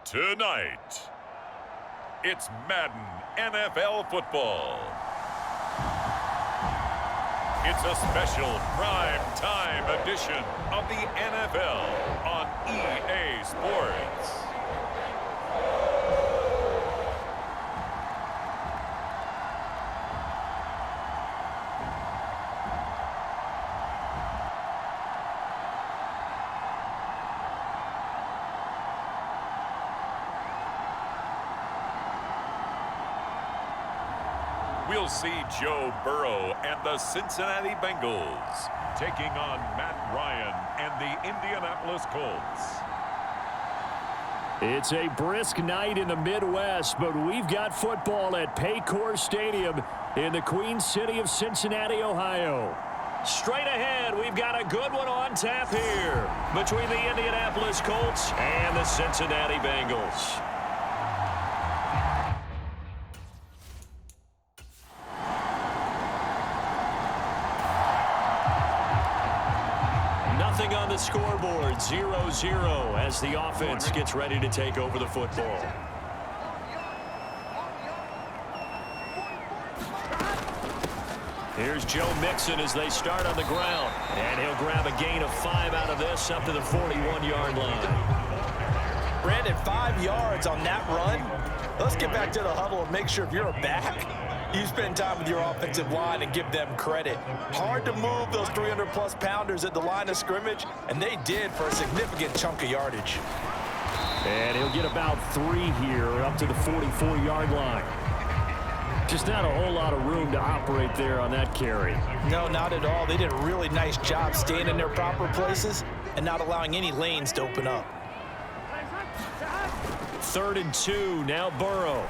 Tonight, it's Madden NFL football. It's a special prime time edition of the NFL on EA Sports. We'll see Joe Burrow and the Cincinnati Bengals taking on Matt Ryan and the Indianapolis Colts. It's a brisk night in the Midwest, but we've got football at Paycor Stadium in the Queen City of Cincinnati, Ohio. Straight ahead, we've got a good one on tap here between the Indianapolis Colts and the Cincinnati Bengals. Nothing on the scoreboard, 0-0 as the offense gets ready to take over the football. Here's Joe Mixon as they start on the ground. And he'll grab a gain of 5 out of this up to the 41-yard line. Brandon, 5 yards on that run. Let's get back to the huddle and make sure if you're a back, you spend time with your offensive line and give them credit. Hard to move those 300-plus pounders at the line of scrimmage, and they did for a significant chunk of yardage. And he'll get about 3 here up to the 44-yard line. Just not a whole lot of room to operate there on that carry. No, not at all. They did a really nice job staying in their proper places and not allowing any lanes to open up. 3rd and 2, now Burrow.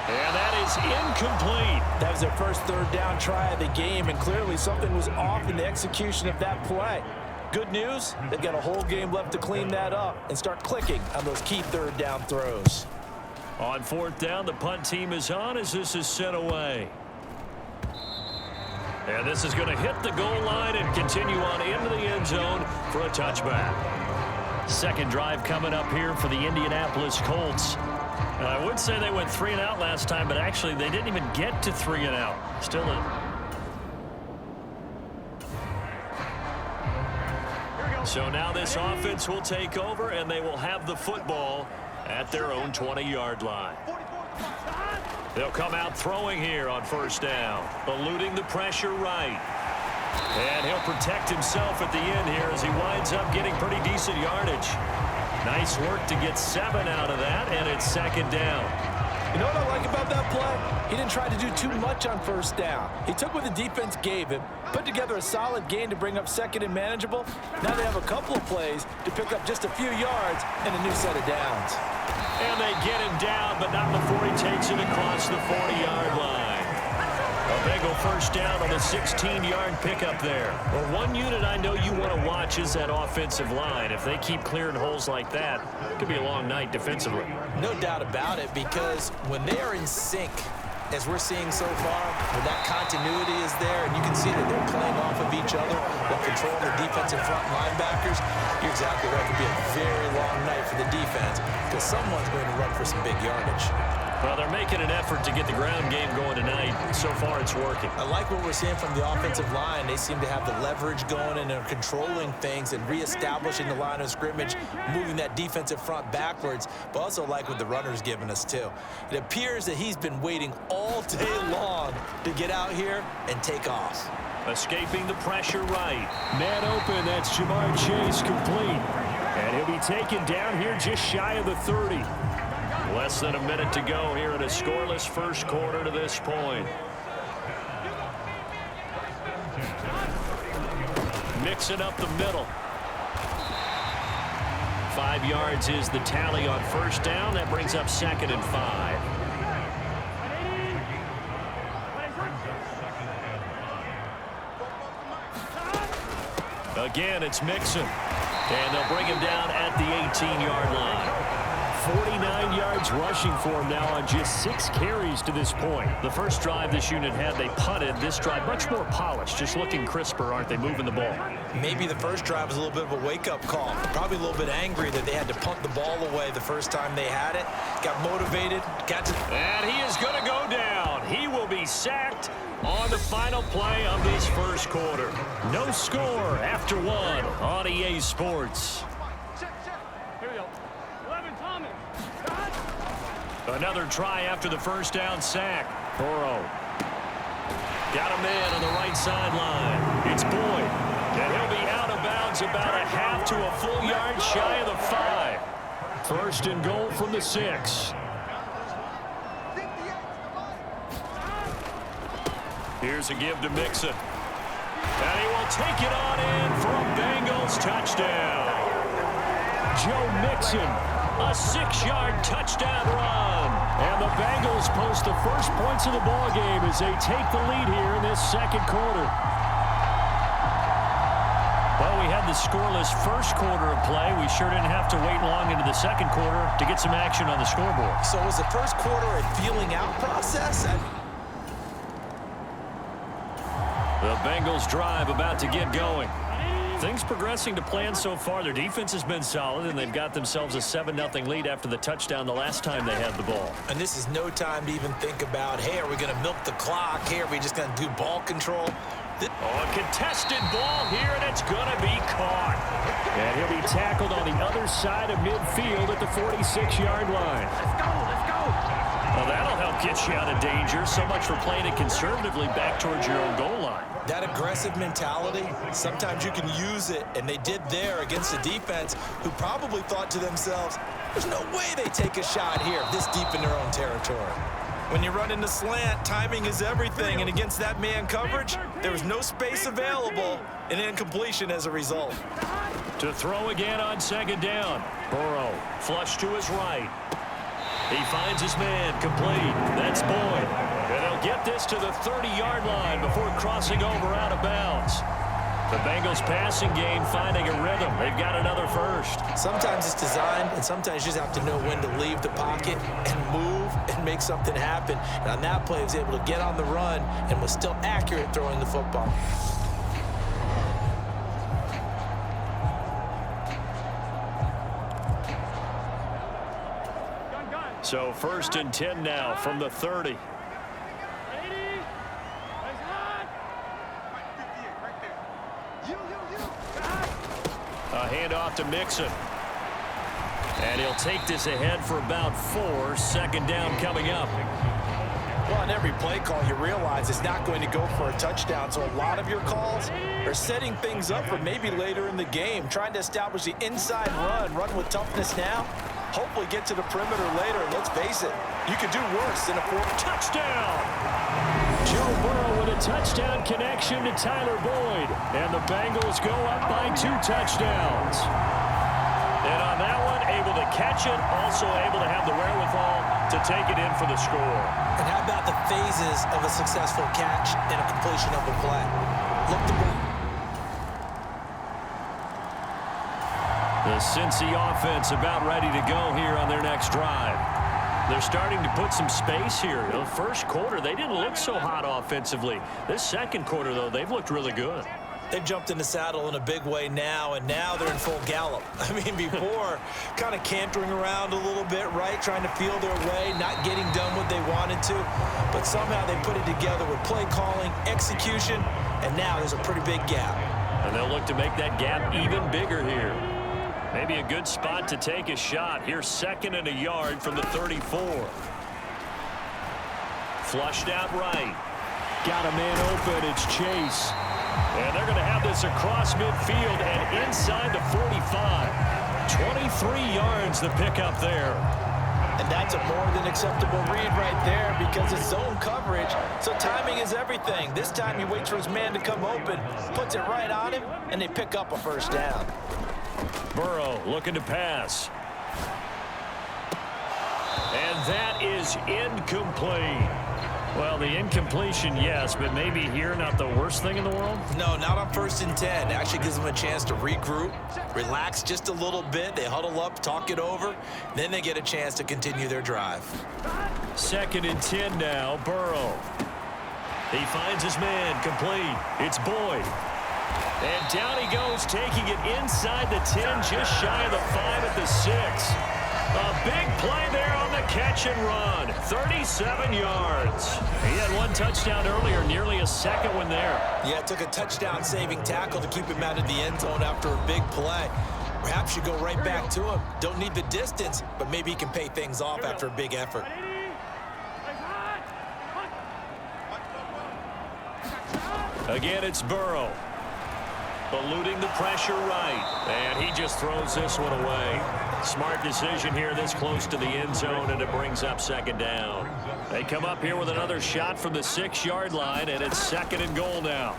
And that is incomplete. That was their first 3rd down try of the game, and clearly something was off in the execution of that play. Good news, they've got a whole game left to clean that up and start clicking on those key 3rd down throws. On 4th down, the punt team is on as this is sent away. And this is going to hit the goal line and continue on into the end zone for a touchback. Second drive coming up here for the Indianapolis Colts. I would say they went 3 and out last time, but actually they didn't even get to 3 and out. Still in. So now this offense will take over, and they will have the football at their own 20-yard line. They'll come out throwing here on 1st down, eluding the pressure right. And he'll protect himself at the end here as he winds up getting pretty decent yardage. Nice work to get 7 out of that, and it's 2nd down. You know what I like about that play? He didn't try to do too much on 1st down. He took what the defense gave him, put together a solid gain to bring up 2nd and manageable. Now they have a couple of plays to pick up just a few yards and a new set of downs. And they get him down, but not before he takes it across the 40-yard line. A Bengal 1st down on the 16-yard pickup there. Well, one unit I know you want to watch is that offensive line. If they keep clearing holes like that, it could be a long night defensively. No doubt about it, because when they are in sync, as we're seeing so far, when that continuity is there, and you can see that they're playing off of each other while controlling the defensive front linebackers, you're exactly right. It could be a very long night for the defense because someone's going to run for some big yardage. Well, they're making an effort to get the ground game going tonight. So far, it's working. I like what we're seeing from the offensive line. They seem to have the leverage going and are controlling things and reestablishing the line of scrimmage, moving that defensive front backwards, but also like what the runner's giving us, too. It appears that he's been waiting all day long to get out here and take off. Escaping the pressure right. Man open, that's Jamar Chase complete. And he'll be taken down here just shy of the 30. Less than a minute to go here in a scoreless first quarter to this point. Mixing up the middle. 5 yards is the tally on first down. That brings up 2nd and 5. Again, it's Mixon. And they'll bring him down at the 18-yard line. 49 yards rushing for him now on just 6 carries to this point. The first drive this unit had, they punted. This drive, much more polished, just looking crisper, aren't they, moving the ball? Maybe the first drive was a little bit of a wake-up call. Probably a little bit angry that they had to punt the ball away the first time they had it. Got motivated, got to... And he is going to go down. He will be sacked on the final play of this first quarter. No score after 1 on EA Sports. Another try after the first down sack. Burrow. Got a man on the right sideline. It's Boyd. And he'll be out of bounds about a half to a full yard shy of the 5. First and goal from the 6. Here's a give to Mixon. And he will take it on in for a Bengals touchdown. Joe Mixon, a 6-yard touchdown run. And the Bengals post the first points of the ball game as they take the lead here in this second quarter. Well, we had the scoreless first quarter of play. We sure didn't have to wait long into the second quarter to get some action on the scoreboard. So was the first quarter a feeling out process? The Bengals drive about to get going. Things progressing to plan so far. Their defense has been solid, and they've got themselves a 7-0 lead after the touchdown the last time they had the ball. And this is no time to even think about, hey, are we going to milk the clock? Hey, are we just going to do ball control? A contested ball here, and it's going to be caught. And he'll be tackled on the other side of midfield at the 46-yard line. Let's go. Well, that'll help get you out of danger. So much for playing it conservatively back towards your own goal line. That aggressive mentality, sometimes you can use it, and they did there against a defense who probably thought to themselves, there's no way they take a shot here this deep in their own territory. When you run into slant, timing is everything, and against that man coverage, there was no space available, and incompletion as a result. To throw again on second down. Burrow, flush to his right. He finds his man, complete. That's Boyd. And he'll get this to the 30-yard line before crossing over out of bounds. The Bengals passing game finding a rhythm. They've got another first. Sometimes it's designed, and sometimes you just have to know when to leave the pocket and move and make something happen. And on that play, he was able to get on the run and was still accurate throwing the football. So 1st and 10 now from the 30. A handoff to Mixon. And he'll take this ahead for about 4. Second down coming up. Well, on every play call, you realize it's not going to go for a touchdown. So a lot of your calls are setting things up for maybe later in the game, trying to establish the inside run with toughness now. Hopefully get to the perimeter later. Let's face it, you could do worse than a 4th touchdown. Joe Burrow with a touchdown connection to Tyler Boyd. And the Bengals go up by 2 touchdowns. And on that one, able to catch it, also able to have the wherewithal to take it in for the score. And how about the phases of a successful catch and a completion of a play? Look the The Cincy offense about ready to go here on their next drive. They're starting to put some space here. The first quarter, they didn't look so hot offensively. This second quarter, though, they've looked really good. They've jumped in the saddle in a big way now, and now they're in full gallop. I mean, before, kind of cantering around a little bit, right, trying to feel their way, not getting done what they wanted to. But somehow they put it together with play calling, execution, and now there's a pretty big gap. And they'll look to make that gap even bigger here. Maybe a good spot to take a shot. Here's 2nd and a yard from the 34. Flushed out right. Got a man open. It's Chase. And they're going to have this across midfield and inside the 45. 23 yards the pickup there. And that's a more than acceptable read right there because it's zone coverage, so timing is everything. This time he waits for his man to come open, puts it right on him, and they pick up a first down. Burrow looking to pass. And that is incomplete. Well, the incompletion, yes, but maybe here not the worst thing in the world? No, not on 1st and 10. It actually gives them a chance to regroup, relax just a little bit. They huddle up, talk it over. Then they get a chance to continue their drive. 2nd and 10 now, Burrow. He finds his man, complete. It's Boyd. And down he goes, taking it inside the 10, just shy of the 5 at the 6. A big play there on the catch and run. 37 yards. He had one touchdown earlier, nearly a second one there. Yeah, it took a touchdown-saving tackle to keep him out of the end zone after a big play. Perhaps you go right back to him. Don't need the distance, but maybe he can pay things off after a big effort. Again, it's Burrow. Eluding the pressure right. And he just throws this one away. Smart decision here this close to the end zone, and it brings up 2nd down. They come up here with another shot from the 6-yard line, and it's 2nd and goal now.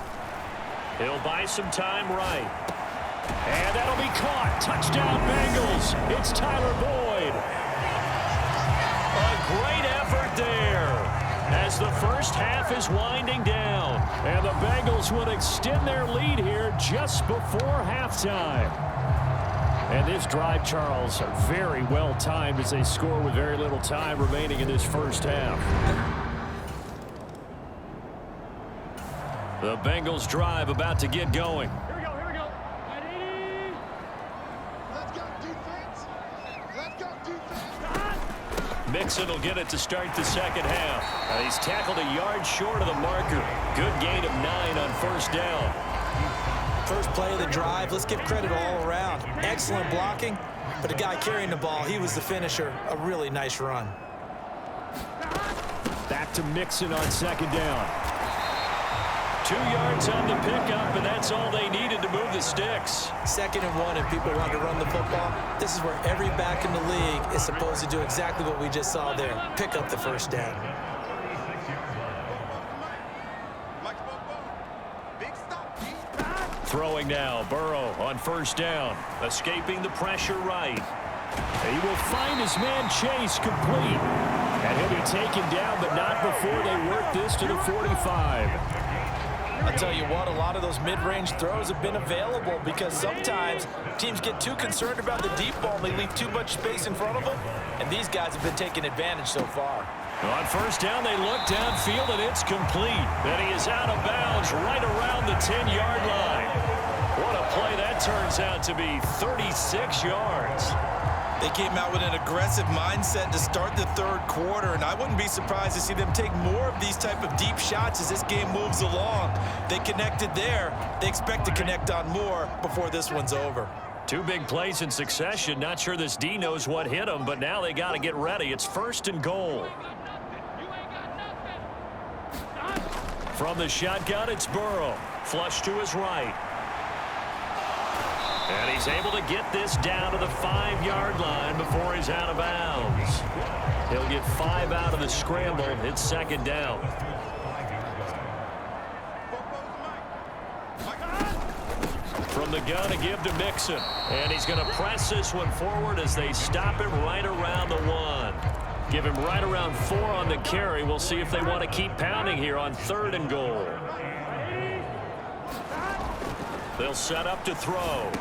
He'll buy some time right. And that'll be caught. Touchdown, Bengals. It's Tyler Boyd. A great effort there as the first half is winding down. And the Bengals will extend their lead here just before halftime. And this drive, Charles, very well timed as they score with very little time remaining in this first half. The Bengals drive about to get going. Here we go. Ready? Let's go, defense. Let's go, defense. Mixon will get it to start the second half. He's tackled a yard short of the marker. Good gain of 9 on 1st down. First play of the drive, let's give credit all around. Excellent blocking, but the guy carrying the ball, he was the finisher. A really nice run. Back to Mixon on 2nd down. 2 yards on the pickup, and that's all they needed to move the sticks. 2nd and 1, and people want to run the football. This is where every back in the league is supposed to do exactly what we just saw there. Pick up the first down. Throwing now, Burrow on 1st down, escaping the pressure right. He will find his man Chase complete. And he'll be taken down, but not before they work this to the 45. I'll tell you what, a lot of those mid-range throws have been available because sometimes teams get too concerned about the deep ball and they leave too much space in front of them. And these guys have been taking advantage so far. On 1st down, they look downfield, and it's complete. And he is out of bounds right around the 10-yard line. What a play that turns out to be, 36 yards. They came out with an aggressive mindset to start the 3rd quarter, and I wouldn't be surprised to see them take more of these type of deep shots as this game moves along. They connected there. They expect to connect on more before this one's over. 2 big plays in succession. Not sure this D knows what hit him, but now they got to get ready. It's 1st and goal. From the shotgun, it's Burrow. Flush to his right. And he's able to get this down to the 5-yard line before he's out of bounds. He'll get 5 out of the scramble. It's 2nd down. From the gun to give to Mixon. And he's going to press this one forward as they stop him right around the 1. Give him right around 4 on the carry. We'll see if they want to keep pounding here on 3rd and goal. They'll set up to throw.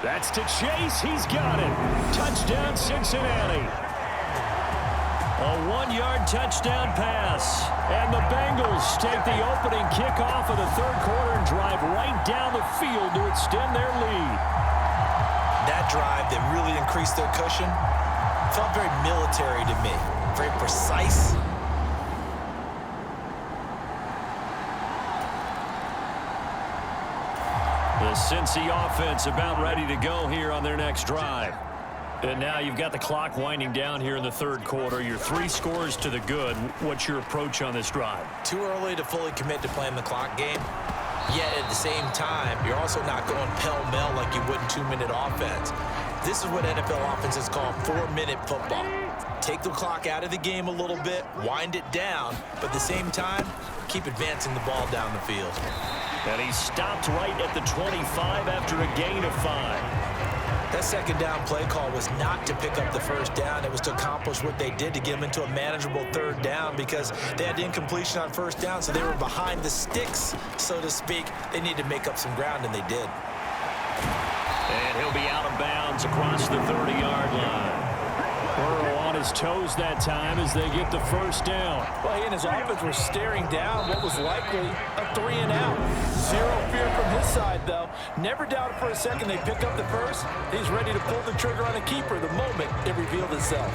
That's to Chase. He's got it. Touchdown, Cincinnati. A 1-yard touchdown pass. And the Bengals take the opening kickoff of the 3rd quarter and drive right down the field to extend their lead. That drive that really increased their cushion felt very military to me. Very precise. The Cincy offense about ready to go here on their next drive. And now you've got the clock winding down here in the 3rd quarter. You're 3 scores to the good. What's your approach on this drive? Too early to fully commit to playing the clock game. Yet at the same time, you're also not going pell-mell like you would in 2-minute offense. This is what NFL offenses call 4-minute football. Take the clock out of the game a little bit, wind it down, but at the same time, keep advancing the ball down the field. And he stopped right at the 25 after a gain of 5. That second down play call was not to pick up the first down. It was to accomplish what they did, to get them into a manageable third down, because they had incompletion on first down, so they were behind the sticks, so to speak. They needed to make up some ground, and they did. And he'll be out of bounds across the 30-yard line. Burrow on his toes that time as they get the first down. Well, he and his offense were staring down what was likely a 3-and-out. Zero fear from his side, though. Never doubted for a second they pick up the first. He's ready to pull the trigger on a keeper the moment it revealed itself.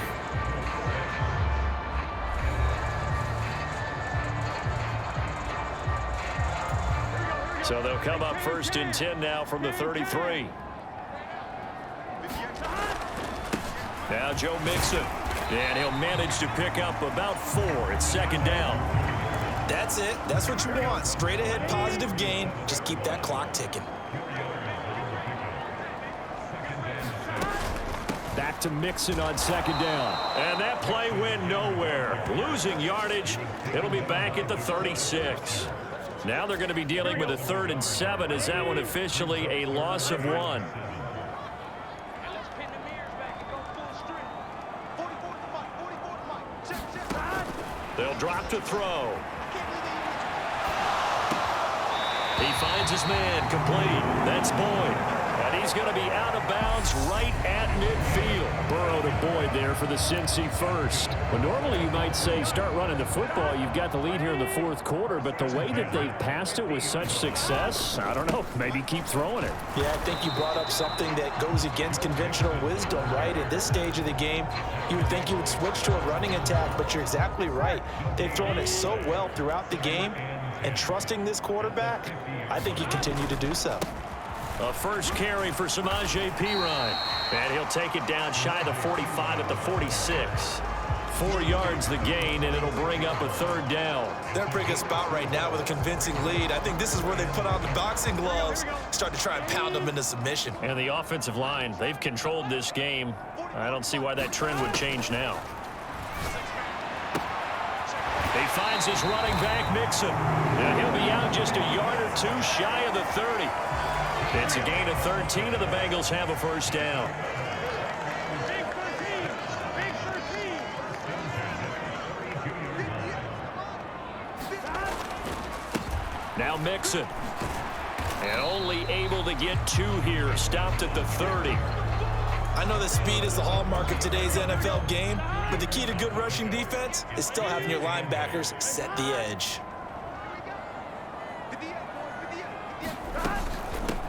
So they'll come up 1st and 10 now from the 33. Now Joe Mixon, and he'll manage to pick up about 4. It's 2nd down. That's it. That's what you want. Straight ahead, positive gain. Just keep that clock ticking. Back to Mixon on 2nd down. And that play went nowhere. Losing yardage. It'll be back at the 36. Now they're going to be dealing with a 3rd and 7. Is that one officially a loss of 1? They'll drop to throw. He finds his man complete. That's Boyd. And he's going to be out of bounds right at midfield. Burrow to Boyd there for the Cincy first. Well, normally you might say start running the football. You've got the lead here in the 4th quarter, but the way that they've passed it with such success, I don't know, maybe keep throwing it. Yeah, I think you brought up something that goes against conventional wisdom, right? At this stage of the game, you would think you would switch to a running attack, but you're exactly right. They've thrown it so well throughout the game, and trusting this quarterback, I think you continue to do so. A first carry for Samaje Perine. And he'll take it down shy of the 45 at the 46. 4 yards the gain, and it'll bring up a 3rd down. They're bringing us about right now with a convincing lead. I think this is where they put on the boxing gloves, start to try and pound them into submission. And the offensive line, they've controlled this game. I don't see why that trend would change now. He finds his running back, Mixon. And he'll be out just a yard or 2 shy of the 30. It's a gain of 13, and the Bengals have a first down. Big 13. Big 13. Now Mixon. And only able to get 2 here. Stopped at the 30. I know that speed is the hallmark of today's NFL game, but the key to good rushing defense is still having your linebackers set the edge.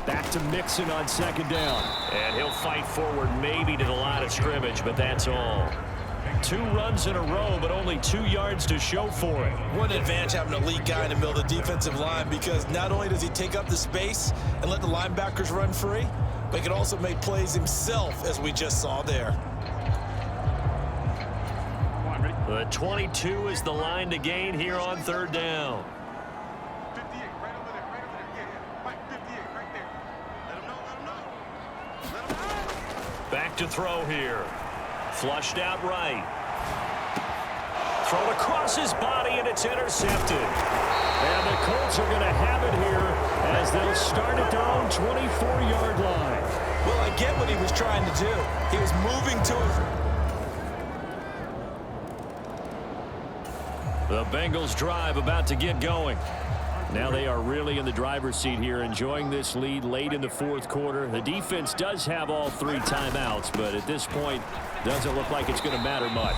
Back to Mixon on 2nd down. And he'll fight forward maybe to the line of scrimmage, but that's all. 2 runs in a row, but only 2 yards to show for it. What an advantage having an elite guy in the middle of the defensive line, because not only does he take up the space and let the linebackers run free, but he can also make plays himself, as we just saw there. The 22 is the line to gain here on 3rd down. Back to throw here. Flushed out right. Thrown across his body, and it's intercepted. And the Colts are going to have it here as they'll start at their own 24-yard line. Well, I get what he was trying to do. He was moving to it. The Bengals drive about to get going. Now they are really in the driver's seat here, enjoying this lead late in the 4th quarter. The defense does have all 3 timeouts, but at this point, doesn't look like it's going to matter much.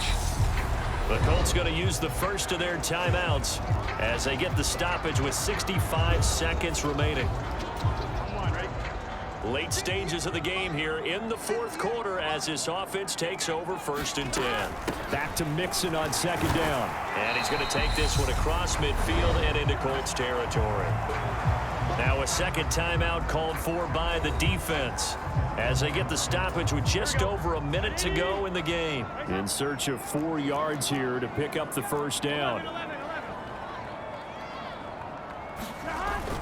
The Colts going to use the first of their timeouts as they get the stoppage with 65 seconds remaining. Late stages of the game here in the 4th quarter as this offense takes over 1st and 10. Back to Mixon on 2nd down. And he's going to take this one across midfield and into Colts territory. Now a 2nd timeout called for by the defense as they get the stoppage with just over a minute to go in the game. In search of 4 yards here to pick up the 1st down.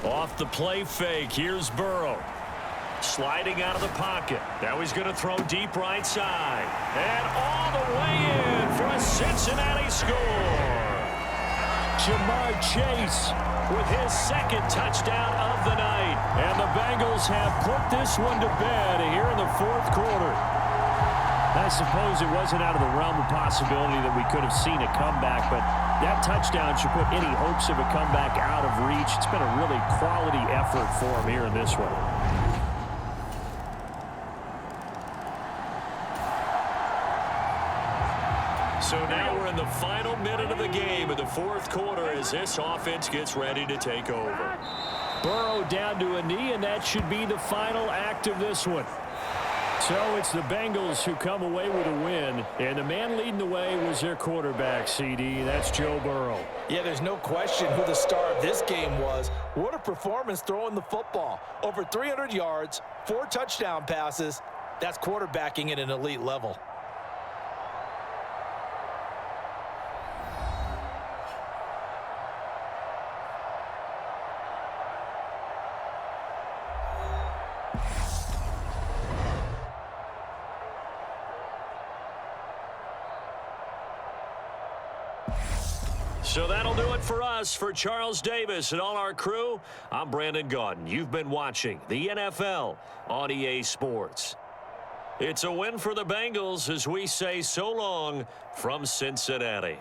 Off the play fake, here's Burrow. Sliding out of the pocket. Now he's going to throw deep right side. And all the way in for a Cincinnati score. Jamar Chase with his second touchdown of the night. And the Bengals have put this one to bed here in the fourth quarter. I suppose it wasn't out of the realm of possibility that we could have seen a comeback, but that touchdown should put any hopes of a comeback out of reach. It's been a really quality effort for him here in this one. So now we're in the final minute of the game in the fourth quarter as this offense gets ready to take over. Burrow down to a knee, and that should be the final act of this one. So it's the Bengals who come away with a win, and the man leading the way was their quarterback, CD. That's Joe Burrow. Yeah, there's no question who the star of this game was. What a performance throwing the football. Over 300 yards, 4 touchdown passes. That's quarterbacking at an elite level. So that'll do it for us. For Charles Davis and all our crew, I'm Brandon Gaudin. You've been watching the NFL on EA Sports. It's a win for the Bengals as we say so long from Cincinnati.